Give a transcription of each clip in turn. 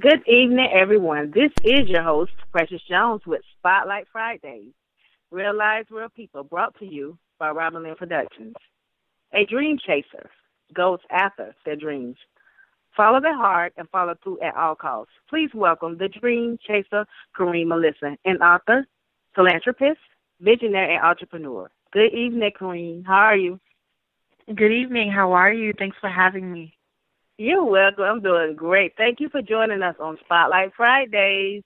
Good evening, everyone. This is your host, Precious Jones, with Spotlight Fridays. Real lives, real people, brought to you by Robinlynne Productions. A dream chaser goes after their dreams. Follow their heart and follow through at all costs. Please welcome the dream chaser, Karine Melissa, an author, philanthropist, visionary, and entrepreneur. Good evening, Karine. How are you? Good evening. How are you? Thanks for having me. You're welcome. I'm doing great. Thank you for joining us on Spotlight Fridays.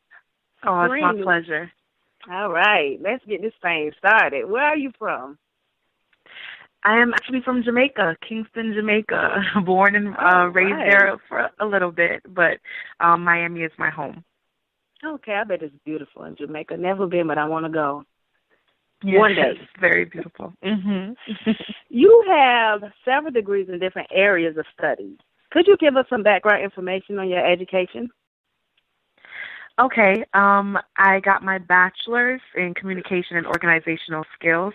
Oh, it's my Karine, pleasure. all right, let's get this thing started. Where are you from? I am actually from Jamaica, Kingston, Jamaica. Born and raised there for a little bit, but Miami is my home. Okay, I bet it's beautiful in Jamaica. Never been, but I want to go. Yes, One day. It's very beautiful. You have several degrees in different areas of study. Could you give us some background information on your education? Okay. I got my bachelor's in communication and organizational skills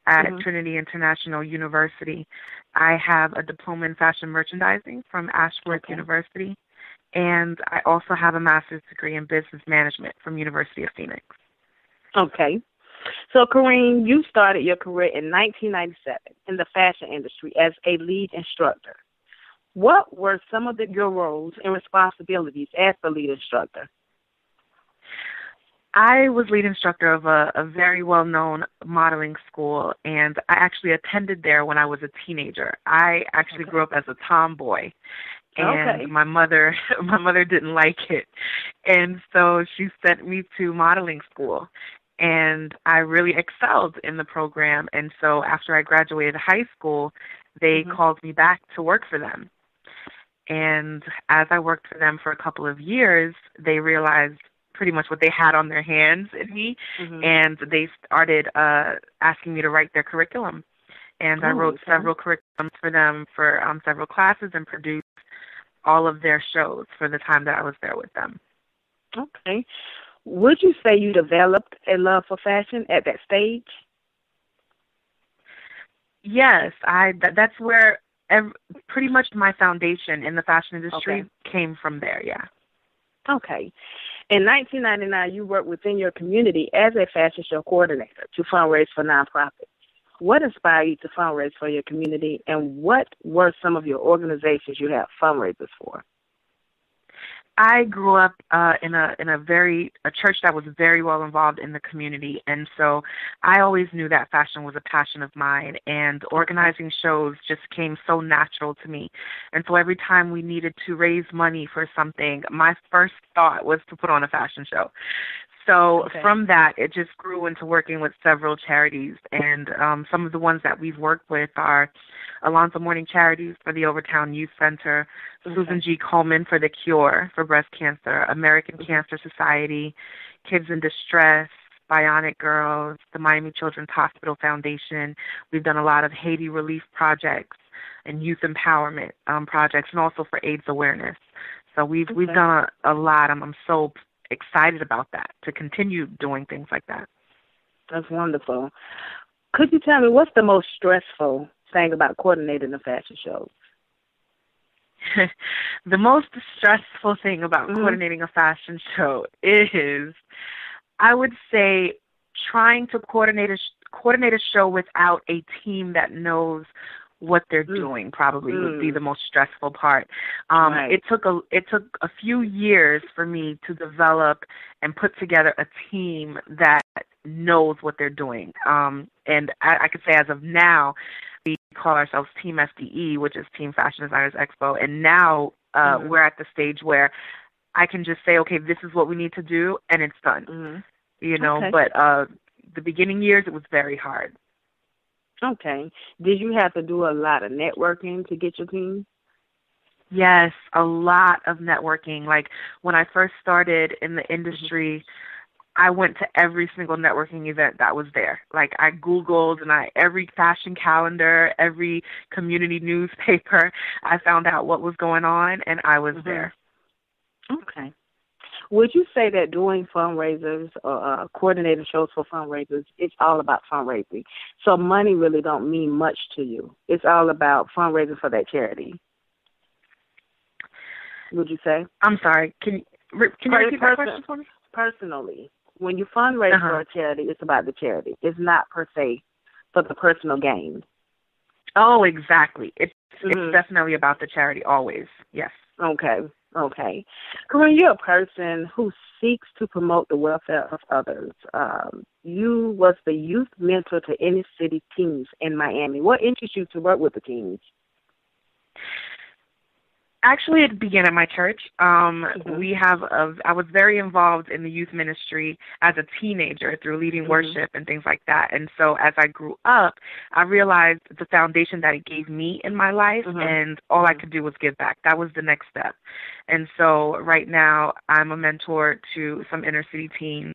at Trinity International University. I have a diploma in fashion merchandising from Ashworth University, and I also have a master's degree in business management from University of Phoenix. Okay. So, Karine, you started your career in 1997 in the fashion industry as a lead instructor. What were some of your roles and responsibilities as the lead instructor? I was lead instructor of a very well-known modeling school, and I actually attended there when I was a teenager. I actually grew up as a tomboy, and my mother didn't like it, and so she sent me to modeling school, and I really excelled in the program. And so after I graduated high school, they called me back to work for them. And as I worked for them for a couple of years, they realized pretty much what they had on their hands in me, and they started asking me to write their curriculum. And I wrote several curriculums for them for several classes and produced all of their shows for the time that I was there with them. Okay. Would you say you developed a love for fashion at that stage? Yes, that's where pretty much my foundation in the fashion industry came from there, yeah. Okay. In 1999, you worked within your community as a fashion show coordinator to fundraise for nonprofits. What inspired you to fundraise for your community, and what were some of your organizations you have fundraisers for? I grew up in a church that was very well involved in the community, and so I always knew that fashion was a passion of mine, and organizing shows just came so natural to me. And so every time we needed to raise money for something, my first thought was to put on a fashion show. So from that, it just grew into working with several charities, and some of the ones that we've worked with are Alonzo Morning Charities for the Overtown Youth Center, Susan G. Komen for the Cure for breast cancer, American Cancer Society, Kids in Distress, Bionic Girls, the Miami Children's Hospital Foundation. We've done a lot of Haiti relief projects and youth empowerment projects, and also for AIDS awareness. So we've done a lot. I'm so excited about that, to continue doing things like that. That's wonderful. Could you tell me what's the most stressful thing about coordinating a fashion show? The most stressful thing about coordinating a fashion show is, I would say, trying to coordinate a show without a team that knows what they're doing probably would be the most stressful part. It took a few years for me to develop and put together a team that knows what they're doing. And I could say as of now, we call ourselves Team FDE, which is Team Fashion Designers Expo. And now we're at the stage where I can just say, okay, this is what we need to do, and it's done. You know, but the beginning years, it was very hard. Okay. Did you have to do a lot of networking to get your team? Yes, a lot of networking. Like when I first started in the industry, I went to every single networking event that was there. Like I Googled and every fashion calendar, every community newspaper, I found out what was going on, and I was there. Okay. Would you say that doing fundraisers or coordinating shows for fundraisers, it's all about fundraising? So money really don't mean much to you. It's all about fundraising for that charity. Would you say? I'm sorry. Can you repeat that question for me? Personally, when you fundraise for a charity, it's about the charity. It's not per se for the personal gain. Oh, exactly. It's definitely about the charity always. Yes. Okay. Karine, you're a person who seeks to promote the welfare of others. You was the youth mentor to inner city teens in Miami. What interests you to work with the teens? Actually, it began at my church. I was very involved in the youth ministry as a teenager through leading worship and things like that. And so as I grew up, I realized the foundation that it gave me in my life, and all I could do was give back. That was the next step. And so right now, I'm a mentor to some inner city teens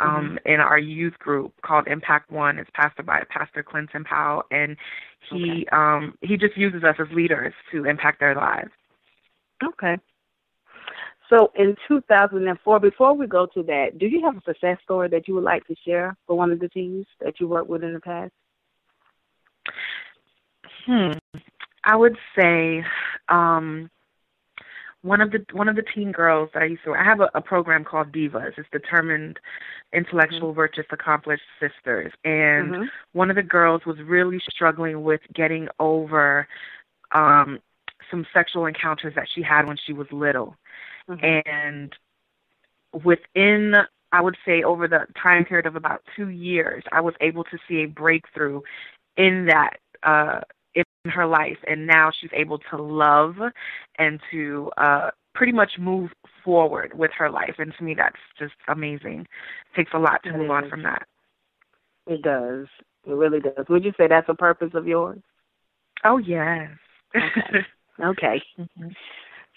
in our youth group called Impact One. It's pastored by Pastor Clinton Powell, and he just uses us as leaders to impact their lives. Okay. So in 2004, before we go to that, do you have a success story that you would like to share for one of the teams that you worked with in the past? I would say one of the teen girls that I have a program called Divas. It's Determined, Intellectual, Virtuous, Accomplished Sisters. And one of the girls was really struggling with getting over some sexual encounters that she had when she was little. And within, I would say, over the time period of about 2 years, I was able to see a breakthrough in that, in her life. And now she's able to love and to pretty much move forward with her life. And to me, that's just amazing. It takes a lot to move on from that. It does. It really does. Would you say that's a purpose of yours? Oh, yes. Okay.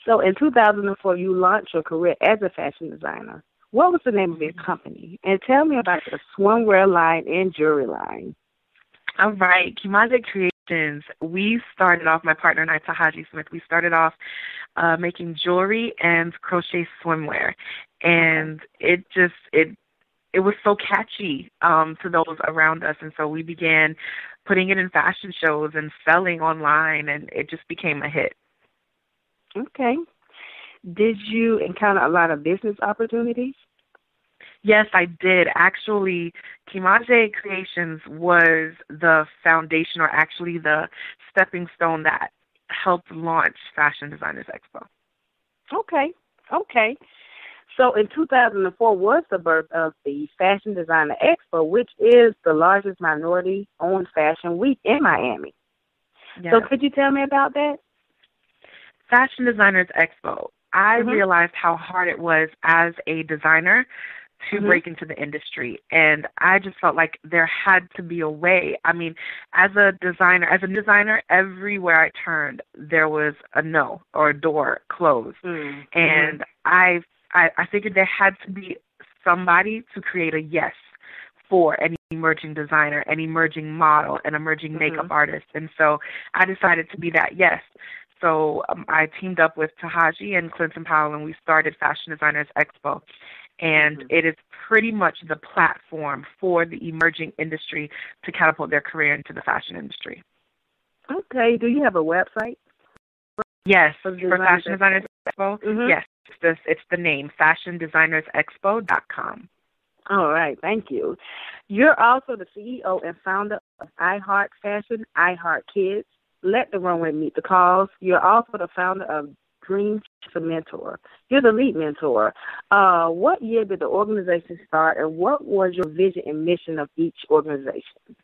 So in 2004, you launched your career as a fashion designer. What was the name of your company? And tell me about the swimwear line and jewelry line. All right. Kimaze Creations, we started off, my partner and I, Tahaji Smith, we started off making jewelry and crochet swimwear. And it was so catchy to those around us. And so we began putting it in fashion shows and selling online, and it just became a hit. Okay. Did you encounter a lot of business opportunities? Yes, I did. Actually, Kimaze Creations was the foundation, or actually the stepping stone that helped launch Fashion Designers Expo. Okay. So in 2004 was the birth of the Fashion Designer Expo, which is the largest minority-owned fashion week in Miami. Yes. So could you tell me about that? Fashion Designers Expo. I realized how hard it was as a designer to break into the industry, and I just felt like there had to be a way. I mean, as a designer, everywhere I turned, there was a no or a door closed, and I figured there had to be somebody to create a yes for an emerging designer, an emerging model, an emerging makeup artist. And so I decided to be that yes. So I teamed up with Tahaji and Clinton Powell, and we started Fashion Designers Expo. And it is pretty much the platform for the emerging industry to catapult their career into the fashion industry. Okay. Do you have a website? Yes, for Fashion Designers Expo. Yes, it's the name, fashiondesignersexpo.com. All right, thank you. You're also the CEO and founder of iHeart Fashion, iHeart Kids, Let the Runway Meet the Calls. You're also the founder of Dream Chaser Mentor. You're the lead mentor. What year did the organization start, and what was your vision and mission of each organization?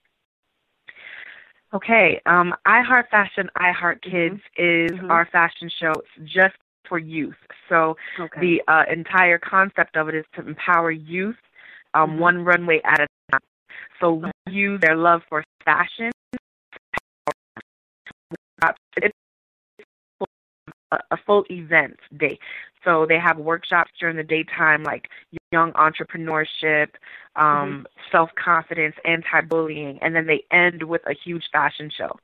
Okay, iHeart Fashion, iHeart Kids is our fashion show. It's just for youth. So the entire concept of it is to empower youth one runway at a time. So we use their love for fashion. It's a full event day. So they have workshops during the daytime, like young entrepreneurship, self-confidence, anti-bullying, and then they end with a huge fashion show.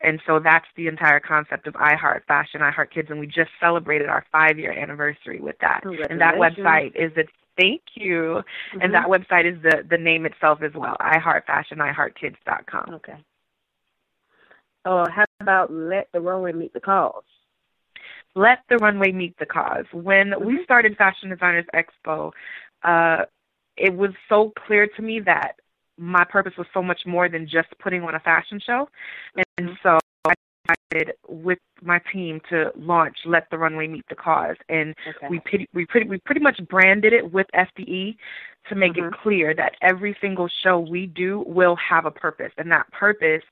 And so that's the entire concept of iHeart Fashion, iHeart Kids, and we just celebrated our 5-year anniversary with that. And that website is thank you. And that website is the name itself as well, iHeartFashion, iHeartKids.com. Okay. How about Let the Runway Meet the Calls? let the runway meet the cause. When we started Fashion Designers Expo, it was so clear to me that my purpose was so much more than just putting on a fashion show. And so I decided with my team to launch Let the Runway Meet the Cause. And we pretty much branded it with FDE to make it clear that every single show we do will have a purpose, and that purpose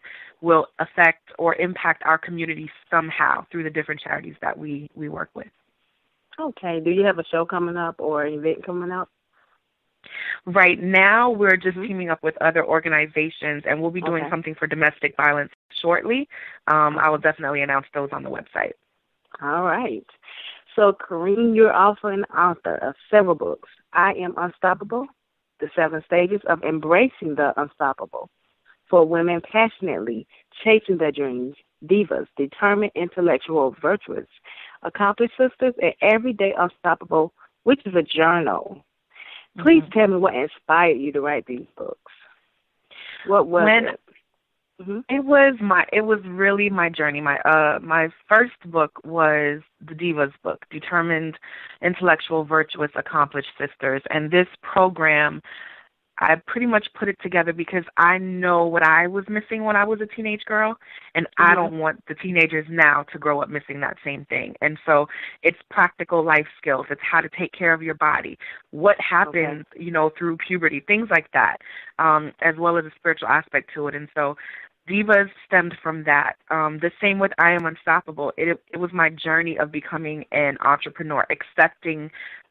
will affect or impact our community somehow through the different charities that we work with. Okay. Do you have a show coming up or an event coming up? Right now, we're just teaming up with other organizations, and we'll be doing something for domestic violence shortly. I will definitely announce those on the website. All right. So, Karine, you're also an author of several books. I Am Unstoppable, The 7 Stages of Embracing the Unstoppable, for women passionately chasing their dreams, divas, determined, intellectual, virtuous, accomplished sisters, and everyday unstoppable, which is a journal. Please tell me what inspired you to write these books. What was it? It was really my journey. My first book was the Divas book, Determined, Intellectual, Virtuous, Accomplished Sisters. And this program, I pretty much put it together because I know what I was missing when I was a teenage girl, and I don't want the teenagers now to grow up missing that same thing. And so it's practical life skills. It's how to take care of your body, what happens, through puberty, things like that, as well as a spiritual aspect to it. And so Divas stemmed from that. The same with I Am Unstoppable. It was my journey of becoming an entrepreneur, accepting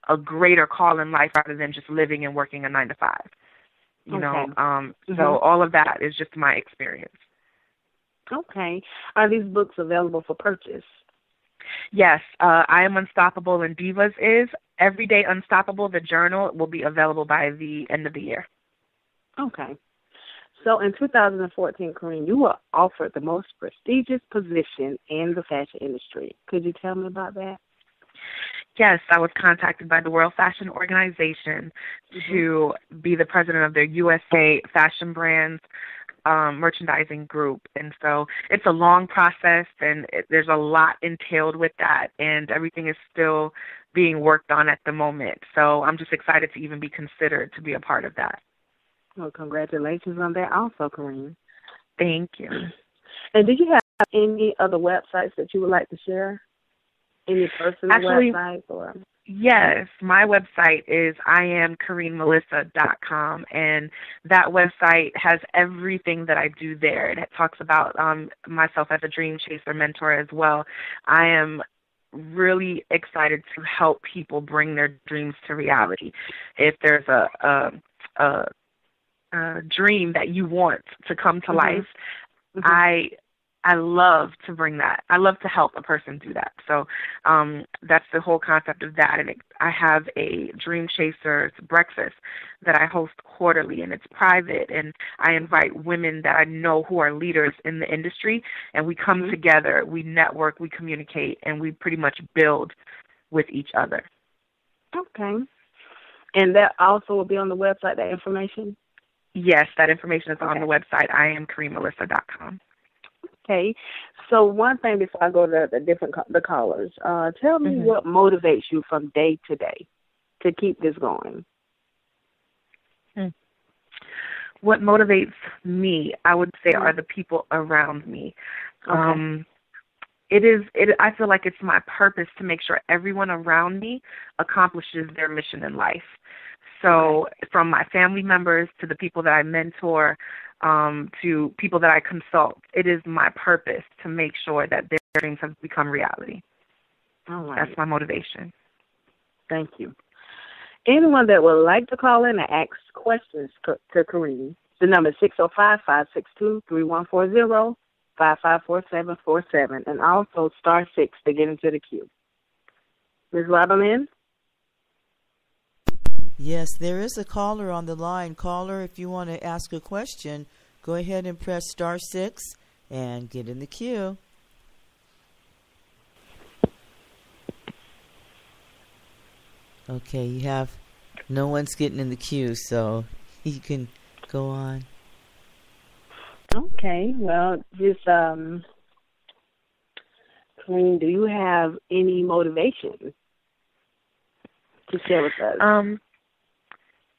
a greater call in life rather than just living and working a 9-to-5. So all of that is just my experience. Okay. Are these books available for purchase? Yes. I Am Unstoppable and Divas is. Everyday Unstoppable, the journal, will be available by the end of the year. Okay. So in 2014, Karine, you were offered the most prestigious position in the fashion industry. Could you tell me about that? Yes, I was contacted by the World Fashion Organization to be the president of their USA Fashion Brands merchandising group. And so it's a long process, and there's a lot entailed with that, and everything is still being worked on at the moment. So I'm just excited to even be considered to be a part of that. Well, congratulations on that also, Karine. Thank you. And do you have any other websites that you would like to share? Any personal websites? Or? Yes, my website is IamKarineMelissa.com, and that website has everything that I do there. And it talks about myself as a dream chaser mentor as well. I am really excited to help people bring their dreams to reality. If there's a dream that you want to come to life, I love to bring that. I love to help a person do that. So that's the whole concept of that. And I have a Dream Chasers breakfast that I host quarterly, and it's private. And I invite women that I know who are leaders in the industry, and we come together, we network, we communicate, and we pretty much build with each other. Okay. And that also will be on the website, that information? Yes, that information is on the website, IamKarineMelissa.com. Okay. So one thing before I go to the callers, tell me what motivates you from day to day to keep this going. What motivates me, I would say, are the people around me. Okay. I feel like it's my purpose to make sure everyone around me accomplishes their mission in life. So from my family members to the people that I mentor, to people that I consult, it is my purpose to make sure that their dreams have become reality. All right. That's my motivation. Thank you. Anyone that would like to call in and ask questions to Karine, the number is 605-562-3140, 554747, and also *6 to get into the queue. Ms. Robinlynne? Yes, there is a caller on the line. Caller, if you want to ask a question, go ahead and press *6 and get in the queue. Okay, you have no one's getting in the queue, so you can go on. Okay, well, just Karine, do you have any motivation to share with us?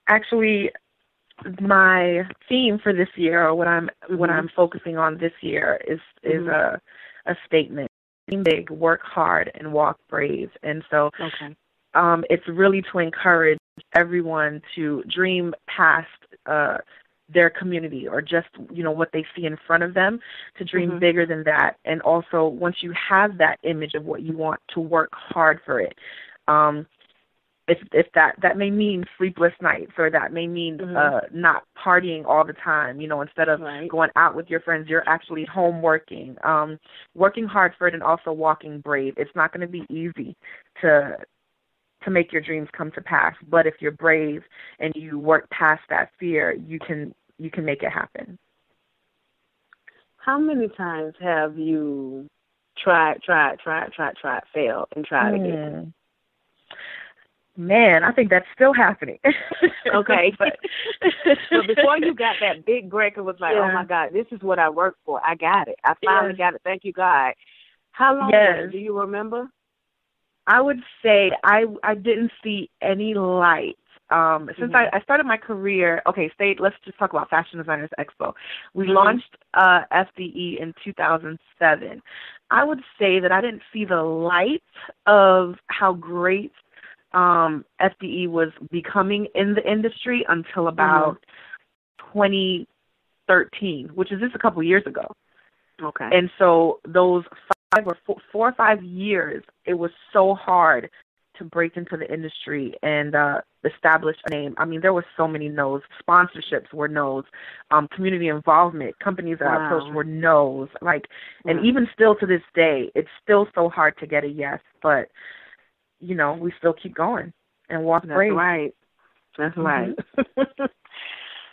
Actually, my theme for this year, or what I'm focusing on this year, is a statement: dream big, work hard, and walk brave. And so, it's really to encourage everyone to dream past their community, or just what they see in front of them, to dream bigger than that. And also, once you have that image of what you want, to work hard for it. If that may mean sleepless nights, or that may mean not partying all the time, instead of going out with your friends, you're actually home working hard for it, and also walking brave. It's not going to be easy to make your dreams come to pass, but if you're brave and you work past that fear, you can make it happen. How many times have you tried, failed, and tried again? Man, I think that's still happening. Okay. So before you got that big break, it was like, oh, my God, this is what I worked for. I got it. I finally got it. Thank you, God. How long was it? Do you remember? I would say I didn't see any light. Since I started my career, let's just talk about Fashion Designers Expo. We launched FDE in 2007. I would say that I didn't see the light of how great FDE was becoming in the industry until about 2013, which is just a couple years ago. Okay. And so those 4 or 5 years, it was so hard to break into the industry and establish a name. I mean, there were so many no's. Sponsorships were no's. Community involvement, companies that I approached were no's. And even still to this day, it's still so hard to get a yes. But we still keep going and walk brave. That's right.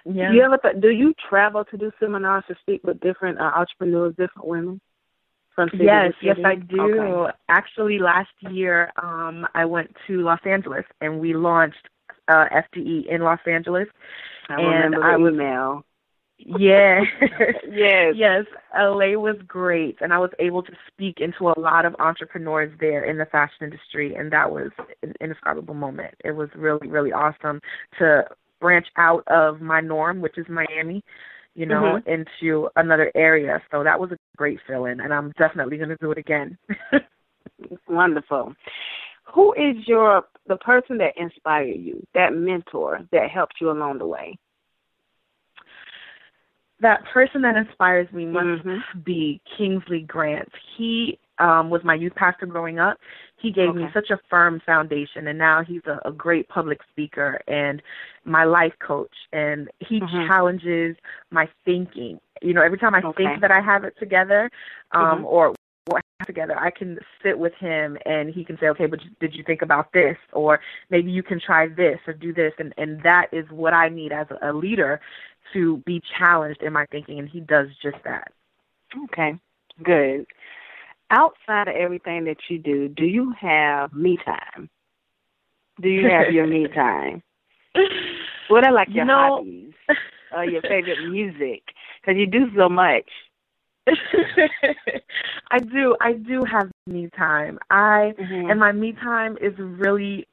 Do you travel to do seminars to speak with different entrepreneurs, different women? Yes, I do. Okay. Actually, last year I went to Los Angeles, and we launched FDE in Los Angeles. I remember the email. Yeah. Yes. LA was great, and I was able to speak into a lot of entrepreneurs there in the fashion industry, and that was an indescribable moment. It was really, really awesome to branch out of my norm, which is Miami, into another area. So that was a great feeling, and I'm definitely going to do it again. Wonderful. Who is the person that inspired you, that mentor that helped you along the way? That person that inspires me must be Kingsley Grant. He was my youth pastor growing up. He gave me such a firm foundation, and now he's a great public speaker and my life coach. And he challenges my thinking. Every time I think that I have it together, or what I have together, I can sit with him and he can say, okay, but did you think about this? Or maybe you can try this or do this. And that is what I need as a leader, to be challenged in my thinking, and he does just that. Okay, good. Outside of everything that you do you have me time? Do you have your me time? What are your hobbies or your favorite music? Because you do so much. I do have me time. And my me time is really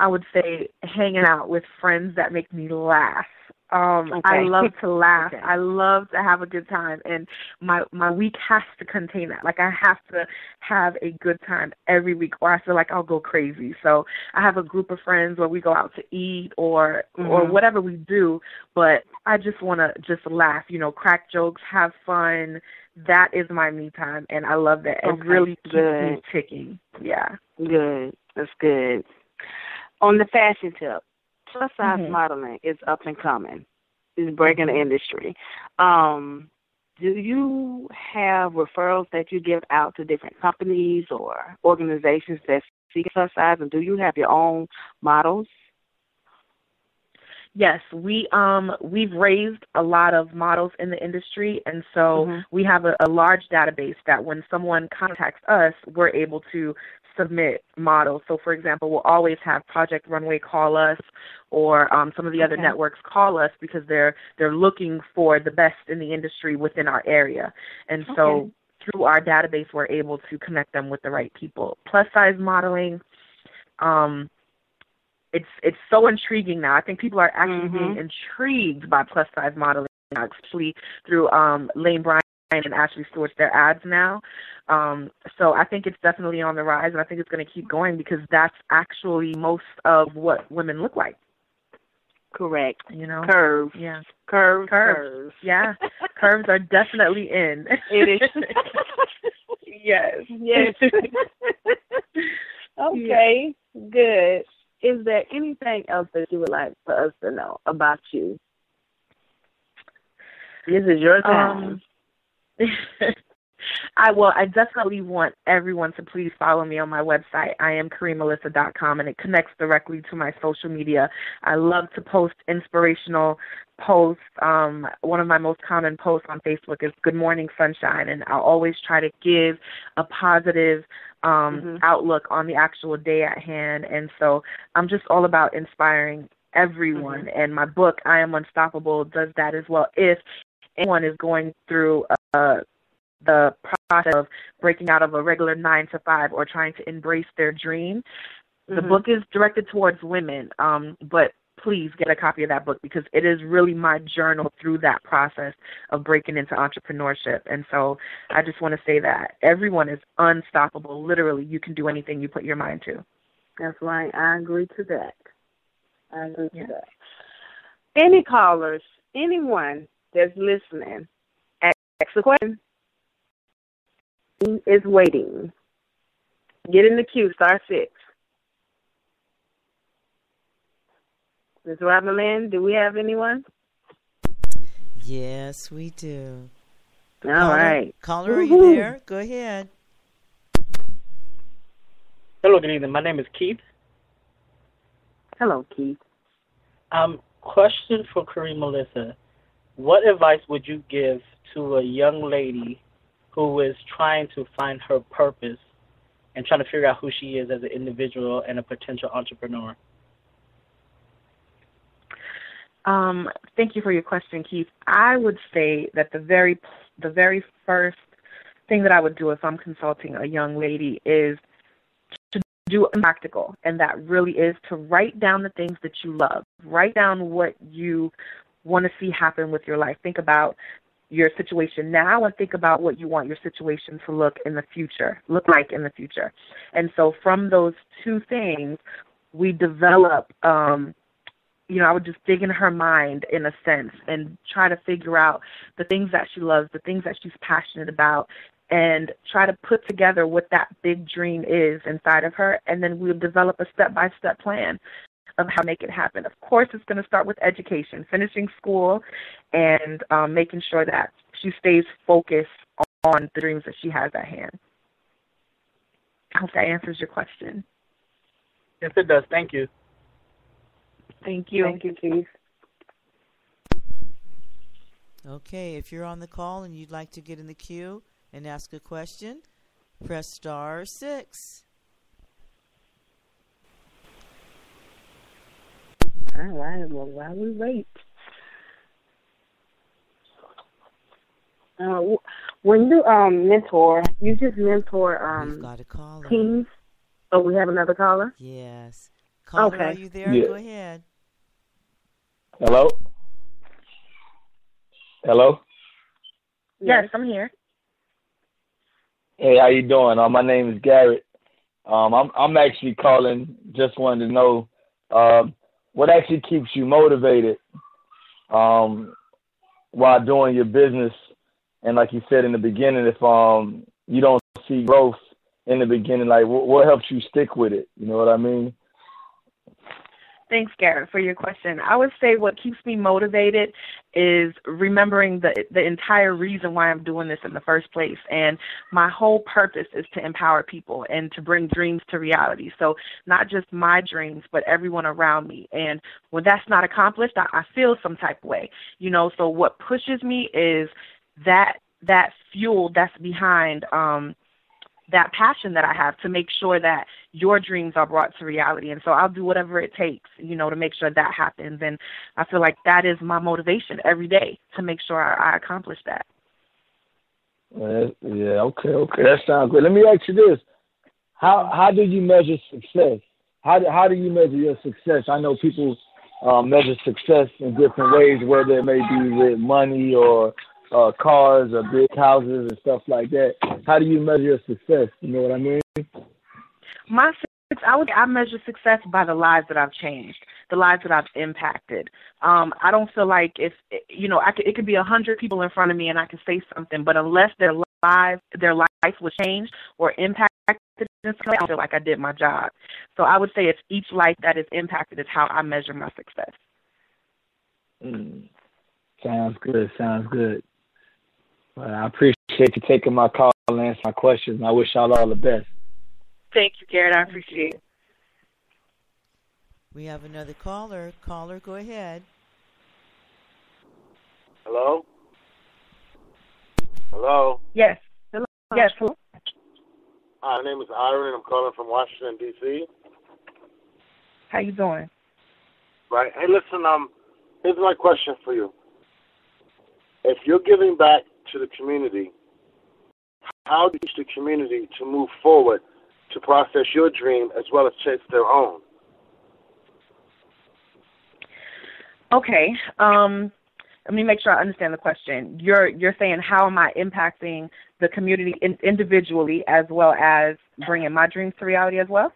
I would say hanging out with friends that make me laugh. I love to laugh. I love to have a good time, and my week has to contain that. I have to have a good time every week, or I feel like I'll go crazy. So I have a group of friends where we go out to eat or whatever we do, but I just want to just laugh, crack jokes, have fun. That is my me time, and I love that. It really keeps me ticking. Yeah. Good. That's good. On the fashion tip, plus-size modeling is up and coming. It's breaking the industry. Do you have referrals that you give out to different companies or organizations that seek plus-size, and do you have your own models? Yes, we've raised a lot of models in the industry, and so we have a large database that when someone contacts us, we're able to submit models. So, for example, we'll always have Project Runway call us, or some of the other networks call us because they're looking for the best in the industry within our area. And so through our database, we're able to connect them with the right people. Plus-size modeling, it's so intriguing now. I think people are actually being intrigued by plus-size modeling, especially through Lane Bryant and Ashley Stewart's their ads now. So I think it's definitely on the rise, and I think it's going to keep going because that's actually most of what women look like. Correct. You know? Curves. Yeah. Curves. Yeah. Curves are definitely in. It is. Yes. Okay. Yeah. Good. Is there anything else that you would like for us to know about you? This is your time. I definitely want everyone to please follow me on my website. I am KarineMelissa.com, and it connects directly to my social media. I love to post inspirational posts. One of my most common posts on Facebook is Good Morning Sunshine, and I'll always try to give a positive outlook on the actual day at hand. And so I'm just all about inspiring everyone. And my book, I Am Unstoppable, does that as well. If anyone is going through the process of breaking out of a regular 9-to-5 or trying to embrace their dream, the book is directed towards women, but please get a copy of that book because it is really my journal through that process of breaking into entrepreneurship. And so I just want to say that everyone is unstoppable. Literally, you can do anything you put your mind to. That's right. I agree to that. Any callers, anyone that's listening, ask a question. He is waiting. Get in the queue, star 6. Ms. Robinlynne, do we have anyone? Yes, we do. All right. Caller, are you there? Go ahead. Hello, good evening. My name is Keith. Hello, Keith. Question for Karine Melissa. What advice would you give to a young lady who is trying to find her purpose and trying to figure out who she is as an individual and a potential entrepreneur? Thank you for your question, Keith. I would say that the very first thing that I would do if I'm consulting a young lady is to do practical, and that really is to write down the things that you love. Write down what you want to see happen with your life. Think about your situation now and think about what you want your situation to look like in the future. And so from those two things, we develop, I would just dig in her mind in a sense and try to figure out the things that she loves, the things that she's passionate about, and try to put together what that big dream is inside of her. And then we'll develop a step-by-step plan of how to make it happen. Of course, it's going to start with education, finishing school, and making sure that she stays focused on the dreams that she has at hand. I hope that answers your question. Yes, it does. Thank you. Thank you. Thank you, Keith. Okay, if you're on the call and you'd like to get in the queue and ask a question, press star 6. All right, well, while we wait. When you mentor, you just mentor We've got a caller. teens. Oh, we have another caller? Yes. Caller, okay. Are you there? Yeah. Go ahead. Hello? Hello? Yes, I'm here. Hey, how you doing? My name is Garrett. I'm actually calling, just wanted to know what actually keeps you motivated while doing your business. And like you said in the beginning, if you don't see growth in the beginning, like what helps you stick with it? You know what I mean? Thanks, Garrett, for your question. I would say what keeps me motivated is remembering the entire reason why I'm doing this in the first place. And my whole purpose is to empower people and to bring dreams to reality. So not just my dreams, but everyone around me. And when that's not accomplished, I feel some type of way. So what pushes me is that fuel that's behind that passion that I have to make sure that your dreams are brought to reality. And so I'll do whatever it takes, to make sure that happens. And I feel like that is my motivation every day to make sure I accomplish that. Yeah, okay. That sounds good. Let me ask you this: How do you measure success? How do you measure your success? I know people measure success in different ways, whether it may be with money or cars or big houses and stuff like that. How do you measure your success? You know what I mean? I measure success by the lives that I've changed, the lives that I've impacted. I don't feel like it could be 100 people in front of me and I can say something, but unless their life was changed or impacted in some way, I don't feel like I did my job. So I would say it's each life that is impacted is how I measure my success. Sounds good. Well, I appreciate you taking my call and answering my questions. I wish y'all all the best. Thank you, Garrett. I appreciate it. We have another caller. Caller, go ahead. Hello? Hello? Yes. Hello. Yes. Hello. Hi, my name is Aaron, and I'm calling from Washington, D.C. How you doing? Right. Hey, listen, here's my question for you. If you're giving back to the community, how do you teach the community to move forward to process your dream as well as chase their own? Okay. Let me make sure I understand the question. You're saying how am I impacting the community individually as well as bringing my dreams to reality as well?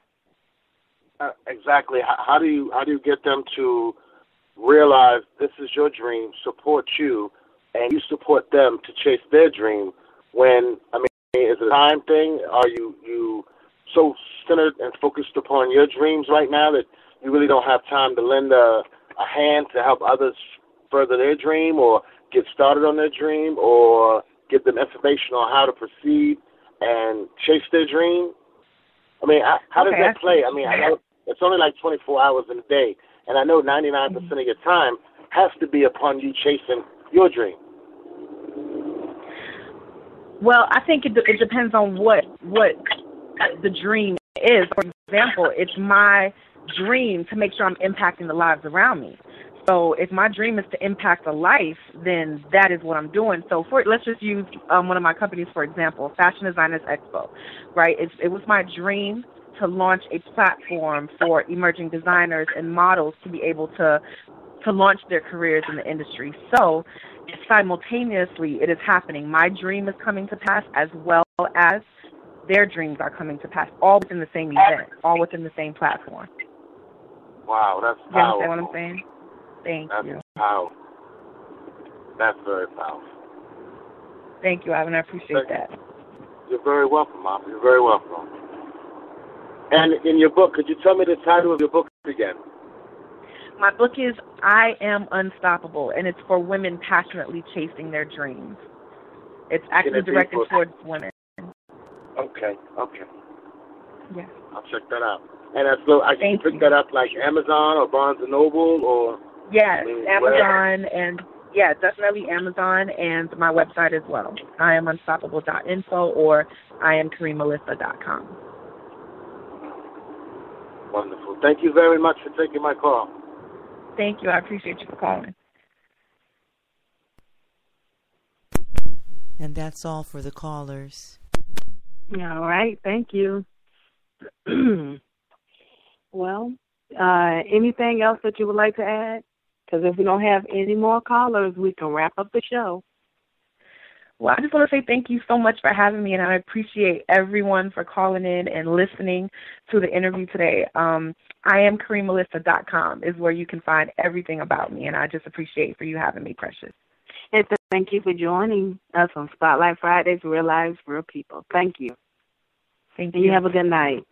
Exactly. How do you get them to realize this is your dream, support you, and you support them to chase their dream? When is it a time thing? Are you so centered and focused upon your dreams right now that you really don't have time to lend a hand to help others further their dream or get started on their dream or give them information on how to proceed and chase their dream? How does that play? I know it's only like 24 hours in a day, and I know 99% of your time has to be upon you chasing your dream. Well, I think it depends on what the dream is. For example, it's my dream to make sure I'm impacting the lives around me. So if my dream is to impact a life, then that is what I'm doing. So let's just use one of my companies, for example, Fashion Designers Expo, right? It was my dream to launch a platform for emerging designers and models to be able to launch their careers in the industry. So simultaneously it is happening. My dream is coming to pass as well as their dreams are coming to pass, all within the same event, all within the same platform. Wow, that's powerful. You understand what I'm saying? Thank you. That's powerful. That's very powerful. Thank you, Ivan. I appreciate that. You're very welcome, Mom. You're very welcome. And in your book, could you tell me the title of your book again? My book is I Am Unstoppable, and it's for women passionately chasing their dreams. It's actually directed towards women. Okay. Yeah. I'll check that out. And I can pick that up like Amazon or Barnes & Noble or... Yes, Amazon and... Yeah, definitely Amazon and my website as well. IamUnstoppable.info or IamKarineMelissa.com. Wonderful. Thank you very much for taking my call. Thank you. I appreciate you for calling. And that's all for the callers. All right. Thank you. Well, anything else that you would like to add? Because if we don't have any more callers, we can wrap up the show. Well, I just want to say thank you so much for having me, and I appreciate everyone for calling in and listening to the interview today. IamKarineMelissa.com is where you can find everything about me, and I just appreciate for you having me, Precious. And thank you for joining us on Spotlight Fridays, Real Lives, Real People. Thank you. Thank you. And you have a good night.